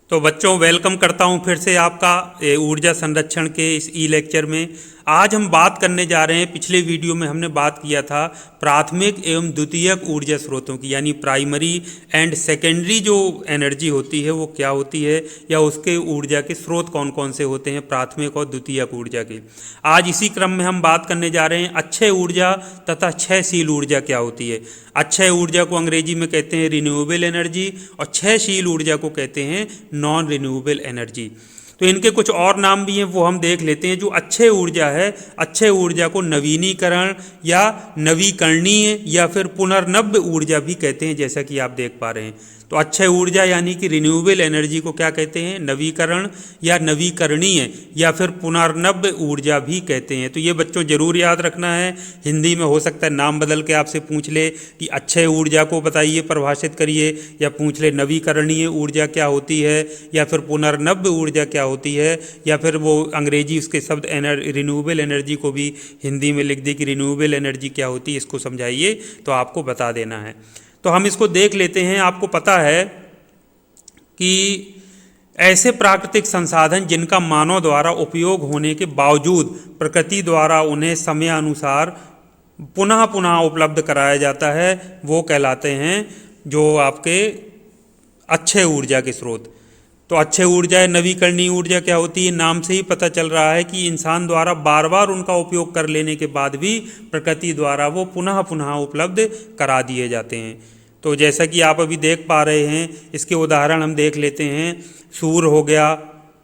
तो बच्चों वेलकम करता हूं फिर से आपका ऊर्जा संरक्षण के इस ई लेक्चर में। आज हम बात करने जा रहे हैं, पिछले वीडियो में हमने बात किया था प्राथमिक एवं द्वितीयक ऊर्जा स्रोतों की, यानी प्राइमरी एंड सेकेंडरी जो एनर्जी होती है वो क्या होती है, या उसके ऊर्जा के स्रोत कौन कौन से होते हैं प्राथमिक और द्वितीयक ऊर्जा के। आज इसी क्रम में हम बात करने जा रहे हैं अक्षय ऊर्जा तथा क्षयशील ऊर्जा क्या होती है। अक्षय ऊर्जा को अंग्रेजी में कहते हैं रिन्यूएबल एनर्जी और क्षयशील ऊर्जा को कहते हैं नॉन रिन्यूएबल एनर्जी। तो इनके कुछ और नाम भी हैं, वो हम देख लेते हैं। जो अक्षय ऊर्जा है, अक्षय ऊर्जा को नवीनीकरण या नवीकरणीय या फिर पुनर्नव्य ऊर्जा भी कहते हैं, जैसा कि आप देख पा रहे हैं। तो अक्षय ऊर्जा यानी कि रिन्यूएबल एनर्जी को क्या कहते हैं, नवीकरण या नवीकरणीय या फिर पुनर्नव्य ऊर्जा भी कहते हैं। तो ये बच्चों जरूर याद रखना है। हिंदी में हो सकता है नाम बदल के आपसे पूछ ले कि अक्षय ऊर्जा को बताइए, परिभाषित करिए, या पूछ ले नवीकरणीय ऊर्जा क्या होती है, या फिर पुनर्नव्य ऊर्जा क्या होती है, या फिर वो अंग्रेजी उसके शब्द रिन्यूएबल एनर्जी को भी हिंदी में लिख दे कि रिन्यूएबल एनर्जी क्या होती है, इसको समझाइए, तो आपको बता देना है। तो हम इसको देख लेते हैं। आपको पता है कि ऐसे प्राकृतिक संसाधन जिनका मानव द्वारा उपयोग होने के बावजूद प्रकृति द्वारा उन्हें समयानुसार पुनः पुनः उपलब्ध कराया जाता है, वो कहलाते हैं जो आपके अक्षय ऊर्जा के स्रोत। तो अक्षय ऊर्जा नवीकरणीय ऊर्जा क्या होती है, नाम से ही पता चल रहा है कि इंसान द्वारा बार बार उनका उपयोग कर लेने के बाद भी प्रकृति द्वारा वो पुनः पुनः उपलब्ध करा दिए जाते हैं। तो जैसा कि आप अभी देख पा रहे हैं, इसके उदाहरण हम देख लेते हैं। सूर्य हो गया,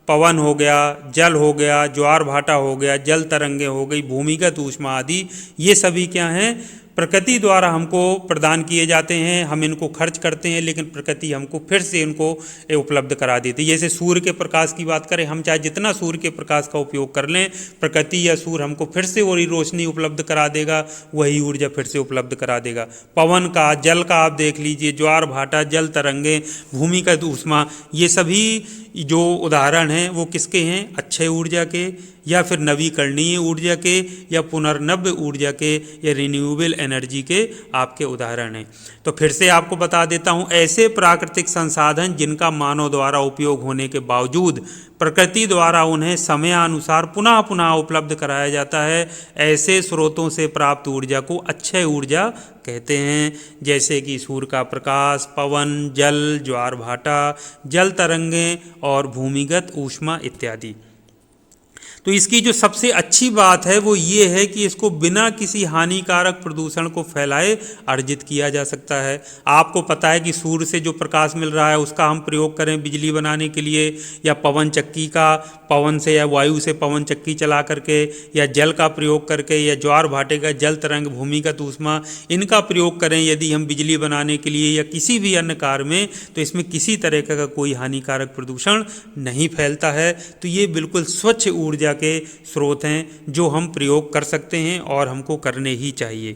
पवन हो गया, जल हो गया, ज्वार भाटा हो गया, जल तरंगे हो गई, भूमिगत ऊष्मा आदि, ये सभी क्या हैं, प्रकृति द्वारा हमको प्रदान किए जाते हैं। हम इनको खर्च करते हैं, लेकिन प्रकृति हमको फिर से इनको उपलब्ध करा देती है। जैसे सूर्य के प्रकाश की बात करें, हम चाहे जितना सूर्य के प्रकाश का उपयोग कर लें, प्रकृति या सूर्य हमको फिर से वही रोशनी उपलब्ध करा देगा, वही ऊर्जा फिर से उपलब्ध करा देगा। पवन का, जल का आप देख लीजिए, ज्वार भाटा, जल तरंगे, भूमिगत ऊष्मा, ये सभी जो उदाहरण हैं वो किसके हैं, अक्षय ऊर्जा के, या फिर नवीकरणीय ऊर्जा के, या पुनर्नव्य ऊर्जा के, या रिन्यूएबल एनर्जी के आपके उदाहरण हैं। तो फिर से आपको बता देता हूँ, ऐसे प्राकृतिक संसाधन जिनका मानव द्वारा उपयोग होने के बावजूद प्रकृति द्वारा उन्हें समयानुसार पुनः पुनः उपलब्ध कराया जाता है, ऐसे स्रोतों से प्राप्त ऊर्जा को अक्षय ऊर्जा कहते हैं। जैसे कि सूर्य का प्रकाश, पवन, जल, ज्वार भाटा, जल तरंगे और भूमिगत ऊष्मा इत्यादि। तो इसकी जो सबसे अच्छी बात है वो ये है कि इसको बिना किसी हानिकारक प्रदूषण को फैलाए अर्जित किया जा सकता है। आपको पता है कि सूर्य से जो प्रकाश मिल रहा है उसका हम प्रयोग करें बिजली बनाने के लिए, या पवन चक्की का, पवन से या वायु से पवन चक्की चला करके, या जल का प्रयोग करके, या ज्वार भाटे का जल तरंग, भूमिगत ऊष्मा, इनका प्रयोग करें यदि हम बिजली बनाने के लिए या किसी भी अन्य कार्य में, तो इसमें किसी तरह का कोई हानिकारक प्रदूषण नहीं फैलता है। तो ये बिल्कुल स्वच्छ ऊर्जा के स्रोत हैं जो हम प्रयोग कर सकते हैं और हमको करने ही चाहिए।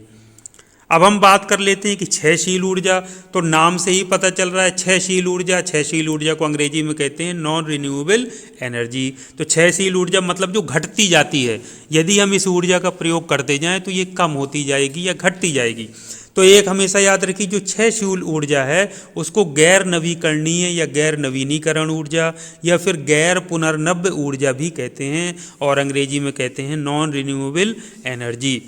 अब हम बात कर लेते हैं कि क्षयशील ऊर्जा। तो नाम से ही पता चल रहा है क्षयशील ऊर्जा। क्षयशील ऊर्जा को अंग्रेजी में कहते हैं नॉन रिन्यूएबल एनर्जी। तो क्षयशील ऊर्जा मतलब जो घटती जाती है, यदि हम इस ऊर्जा का प्रयोग करते जाएं तो ये कम होती जाएगी या घटती जाएगी। तो एक हमेशा याद रखिए, जो क्षयशील ऊर्जा है उसको गैर नवीकरणीय या गैर नवीनीकरण ऊर्जा या फिर गैर पुनर्नव्य ऊर्जा भी कहते हैं, और अंग्रेजी में कहते हैं नॉन रिन्यूएबल एनर्जी।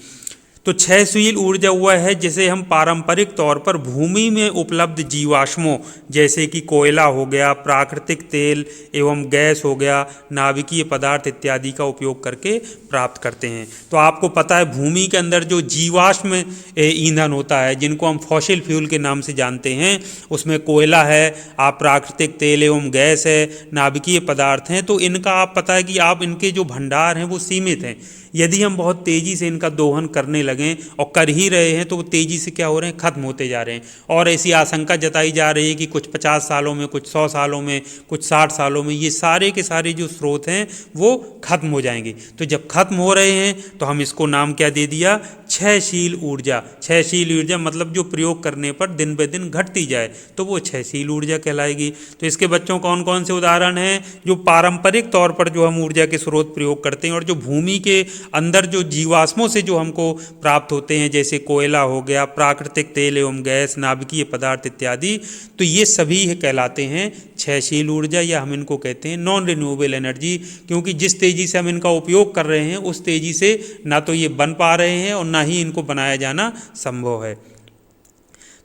तो क्षयशील ऊर्जा वह है जिसे हम पारंपरिक तौर पर भूमि में उपलब्ध जीवाश्मों जैसे कि कोयला हो गया, प्राकृतिक तेल एवं गैस हो गया, नाभिकीय पदार्थ इत्यादि का उपयोग करके प्राप्त करते हैं। तो आपको पता है भूमि के अंदर जो जीवाश्म ईंधन होता है, जिनको हम फॉसिल फ्यूल के नाम से जानते हैं, उसमें कोयला है, आप प्राकृतिक तेल एवं गैस है, नाभिकीय पदार्थ हैं। तो इनका आप पता है कि आप इनके जो भंडार हैं वो सीमित हैं। यदि हम बहुत तेज़ी से इनका दोहन करने लगें, और कर ही रहे हैं, तो वो तेज़ी से क्या हो रहे हैं, खत्म होते जा रहे हैं। और ऐसी आशंका जताई जा रही है कि कुछ 50 सालों में, कुछ 100 सालों में, कुछ 60 सालों में ये सारे के सारे जो स्रोत हैं वो खत्म हो जाएंगे। तो जब खत्म हो रहे हैं तो हम इसको नाम क्या दे दिया, क्षयशील ऊर्जा। क्षयशील ऊर्जा मतलब जो प्रयोग करने पर दिन ब दिन घटती जाए तो वो क्षयशील ऊर्जा कहलाएगी। तो इसके बच्चों कौन कौन से उदाहरण हैं? जो पारंपरिक तौर पर जो हम ऊर्जा के स्रोत प्रयोग करते हैं और जो भूमि के अंदर जो जीवाश्मों से जो हमको प्राप्त होते हैं, जैसे कोयला हो गया, प्राकृतिक तेल एवं गैस, नाभिकीय पदार्थ इत्यादि, तो ये सभी कहलाते हैं क्षयशील ऊर्जा, या हम इनको कहते हैं नॉन रिन्यूएबल एनर्जी। क्योंकि जिस तेज़ी से हम इनका उपयोग कर रहे हैं उस तेज़ी से ना तो ये बन पा रहे हैं और ना ही इनको बनाया जाना संभव है।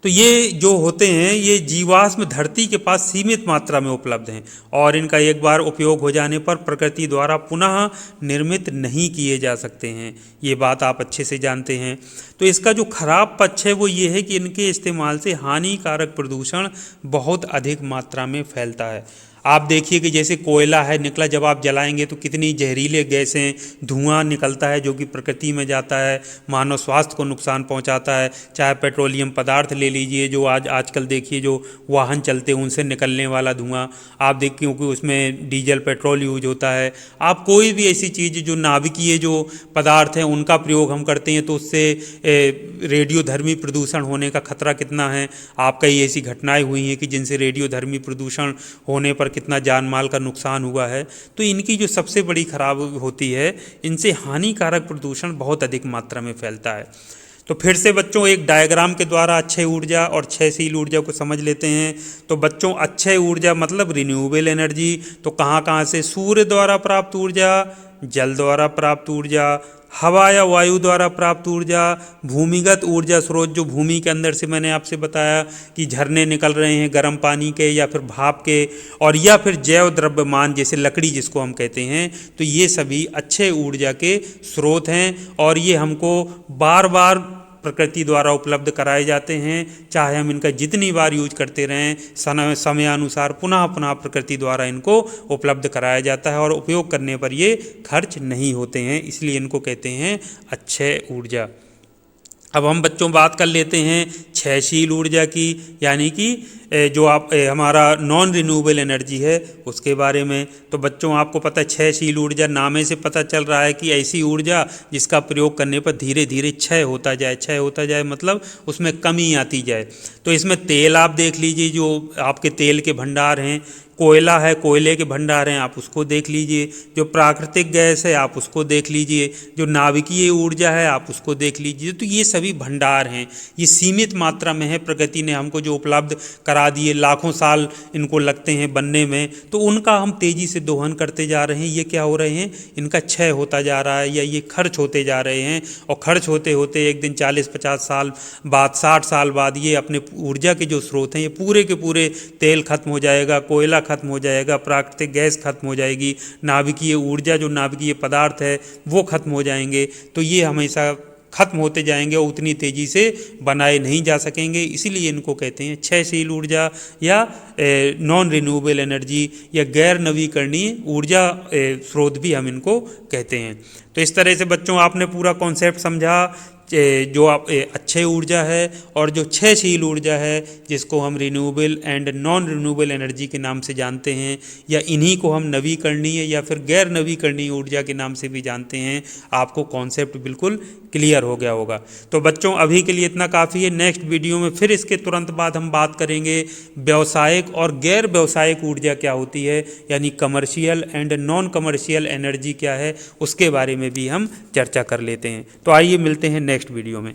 तो ये जो होते हैं ये जीवाश्म धरती के पास सीमित मात्रा में उपलब्ध हैं और इनका एक बार उपयोग हो जाने पर प्रकृति द्वारा पुनः निर्मित नहीं किए जा सकते हैं। ये बात आप अच्छे से जानते हैं। तो इसका जो खराब पक्ष है वो ये है कि इनके इस्तेमाल से हानिकारक प्रदूषण बहुत अधिक मात्रा में फैलता है। आप देखिए कि जैसे कोयला है निकला, जब आप जलाएंगे तो कितनी जहरीले गैसें, धुआं निकलता है जो कि प्रकृति में जाता है, मानव स्वास्थ्य को नुकसान पहुंचाता है। चाहे पेट्रोलियम पदार्थ ले लीजिए, जो आजकल देखिए जो वाहन चलते हैं उनसे निकलने वाला धुआं आप देखिए, क्योंकि उसमें डीजल पेट्रोल यूज होता है। आप कोई भी ऐसी चीज़ जो नाभिकीय जो पदार्थ हैं उनका प्रयोग हम करते हैं तो उससे रेडियोधर्मी प्रदूषण होने का खतरा कितना है। आप कई ऐसी घटनाएं हुई हैं कि जिनसे रेडियोधर्मी प्रदूषण होने पर कितना जान माल का नुकसान हुआ है। तो इनकी जो सबसे बड़ी खराब होती है, इनसे हानिकारक प्रदूषण बहुत अधिक मात्रा में फैलता है। तो फिर से बच्चों एक डायग्राम के द्वारा अक्षय ऊर्जा और क्षयशील ऊर्जा को समझ लेते हैं। तो बच्चों अक्षय ऊर्जा मतलब रिन्यूएबल एनर्जी, तो कहाँ कहाँ से? सूर्य द्वारा प्राप्त ऊर्जा, जल द्वारा प्राप्त ऊर्जा, हवा या वायु द्वारा प्राप्त ऊर्जा, भूमिगत ऊर्जा स्रोत जो भूमि के अंदर से मैंने आपसे बताया कि झरने निकल रहे हैं गर्म पानी के या फिर भाप के, और या फिर जैव द्रव्यमान जैसे लकड़ी जिसको हम कहते हैं। तो ये सभी अक्षय ऊर्जा के स्रोत हैं और ये हमको बार बार प्रकृति द्वारा उपलब्ध कराए जाते हैं। चाहे हम इनका जितनी बार यूज करते रहें, समयानुसार पुनः पुनः प्रकृति द्वारा इनको उपलब्ध कराया जाता है और उपयोग करने पर ये खर्च नहीं होते हैं, इसलिए इनको कहते हैं अक्षय ऊर्जा। अब हम बच्चों बात कर लेते हैं क्षयशील ऊर्जा की, यानी कि जो हमारा नॉन रिन्यूएबल एनर्जी है उसके बारे में। तो बच्चों आपको पता है क्षयशील ऊर्जा नामे से पता चल रहा है कि ऐसी ऊर्जा जिसका प्रयोग करने पर धीरे धीरे क्षय होता जाए। क्षय होता जाए मतलब उसमें कमी आती जाए। तो इसमें तेल आप देख लीजिए, जो आपके तेल के भंडार हैं, कोयला है, कोयले के भंडार हैं, आप उसको देख लीजिए, जो प्राकृतिक गैस है आप उसको देख लीजिए, जो नाभिकीय ऊर्जा है आप उसको देख लीजिए। तो ये सभी भंडार हैं, ये सीमित मात्रा में है, प्रकृति ने हमको जो उपलब्ध करा दिए, लाखों साल इनको लगते हैं बनने में, तो उनका हम तेज़ी से दोहन करते जा रहे हैं। ये क्या हो रहे हैं, इनका क्षय होता जा रहा है या ये खर्च होते जा रहे हैं, और खर्च होते होते एक दिन 40-50 साल बाद, 60 साल बाद ये अपने ऊर्जा के जो स्रोत हैं ये पूरे के पूरे तेल खत्म हो जाएगा, कोयला खत्म हो जाएगा, प्राकृतिक गैस खत्म हो जाएगी, नाभिकीय ऊर्जा जो नाभिकीय पदार्थ है वो खत्म हो जाएंगे। तो ये हमेशा खत्म होते जाएंगे और उतनी तेज़ी से बनाए नहीं जा सकेंगे। इसीलिए इनको कहते हैं क्षयशील ऊर्जा या नॉन रिन्यूएबल एनर्जी या गैर नवीकरणीय ऊर्जा स्रोत भी हम इनको कहते हैं। तो इस तरह से बच्चों आपने पूरा कॉन्सेप्ट समझा, जो आप अक्षय ऊर्जा है और जो क्षयशील ऊर्जा है जिसको हम renewable and non renewable energy के नाम से जानते हैं, या इन्हीं को हम नवीकरणीय या फिर गैर नवीकरणीय ऊर्जा के नाम से भी जानते हैं। आपको कॉन्सेप्ट बिल्कुल क्लियर हो गया होगा। तो बच्चों अभी के लिए इतना काफ़ी है। नेक्स्ट वीडियो में फिर इसके तुरंत बाद हम बात करेंगे व्यावसायिक और गैर व्यावसायिक ऊर्जा क्या होती है, यानी commercial and non commercial energy क्या है, उसके बारे में भी हम चर्चा कर लेते हैं। तो आइए मिलते हैं नेक्स्ट वीडियो में।